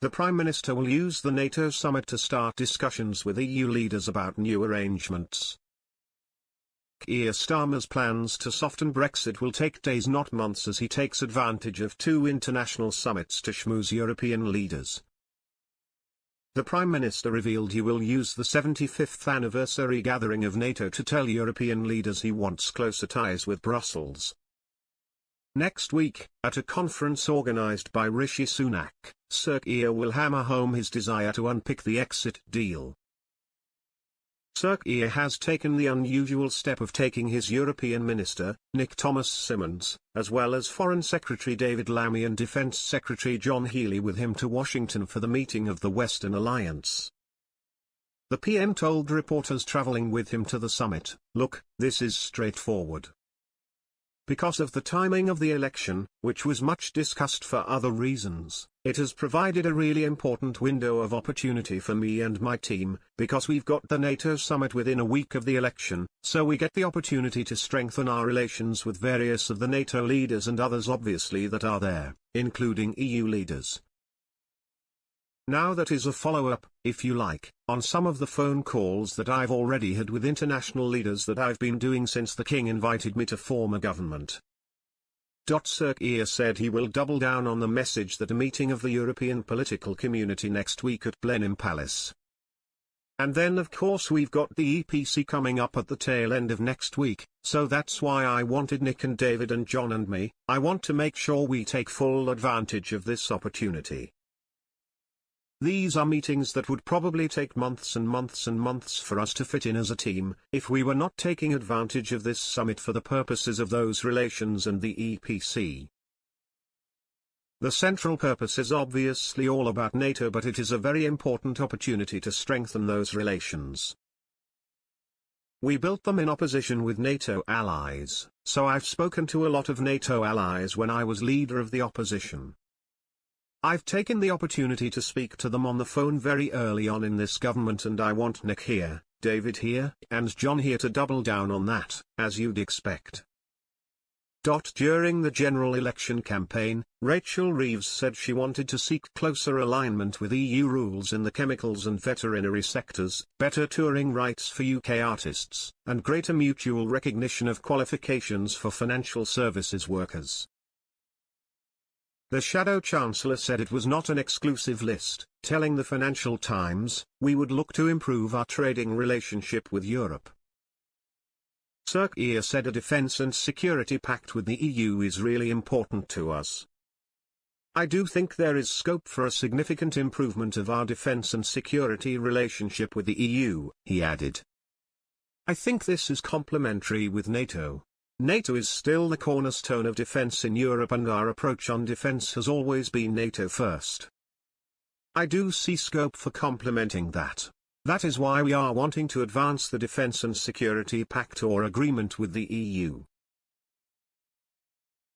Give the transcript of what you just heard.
The Prime Minister will use the NATO summit to start discussions with EU leaders about new arrangements. Keir Starmer's plans to soften Brexit will take days not months as he takes advantage of two international summits to schmooze European leaders. The Prime Minister revealed he will use the 75th anniversary gathering of NATO to tell European leaders he wants closer ties with Brussels. Next week, at a conference organised by Rishi Sunak, Sir Keir will hammer home his desire to unpick the exit deal. Sir Keir has taken the unusual step of taking his European Minister, Nick Thomas-Symonds, as well as Foreign Secretary David Lammy and Defence Secretary John Healey with him to Washington for the meeting of the Western Alliance. The PM told reporters travelling with him to the summit, "Look, this is straightforward. Because of the timing of the election, which was much discussed for other reasons, it has provided a really important window of opportunity for me and my team, because we've got the NATO summit within a week of the election, so we get the opportunity to strengthen our relations with various of the NATO leaders and others obviously that are there, including EU leaders." Now that is a follow-up, if you like, on some of the phone calls that I've already had with international leaders that I've been doing since the King invited me to form a government. Sir Keir said he will double down on the message that a meeting of the European political community next week at Blenheim Palace. And then of course we've got the EPC coming up at the tail end of next week, so that's why I wanted Nick and David and John and me. I want to make sure we take full advantage of this opportunity. These are meetings that would probably take months and months and months for us to fit in as a team, if we were not taking advantage of this summit for the purposes of those relations and the EPC. The central purpose is obviously all about NATO, but it is a very important opportunity to strengthen those relations. We built them in opposition with NATO allies, so I've spoken to a lot of NATO allies when I was leader of the opposition. I've taken the opportunity to speak to them on the phone very early on in this government, and I want Nick here, David here, and John here to double down on that, as you'd expect. During the general election campaign, Rachel Reeves said she wanted to seek closer alignment with EU rules in the chemicals and veterinary sectors, better touring rights for UK artists, and greater mutual recognition of qualifications for financial services workers. The Shadow Chancellor said it was not an exclusive list, telling the Financial Times, "We would look to improve our trading relationship with Europe." Sir Keir said a defence and security pact with the EU is really important to us. "I do think there is scope for a significant improvement of our defence and security relationship with the EU," he added. "I think this is complementary with NATO. NATO is still the cornerstone of defence in Europe, and our approach on defence has always been NATO first. I do see scope for complementing that. That is why we are wanting to advance the Defence and Security Pact or agreement with the EU."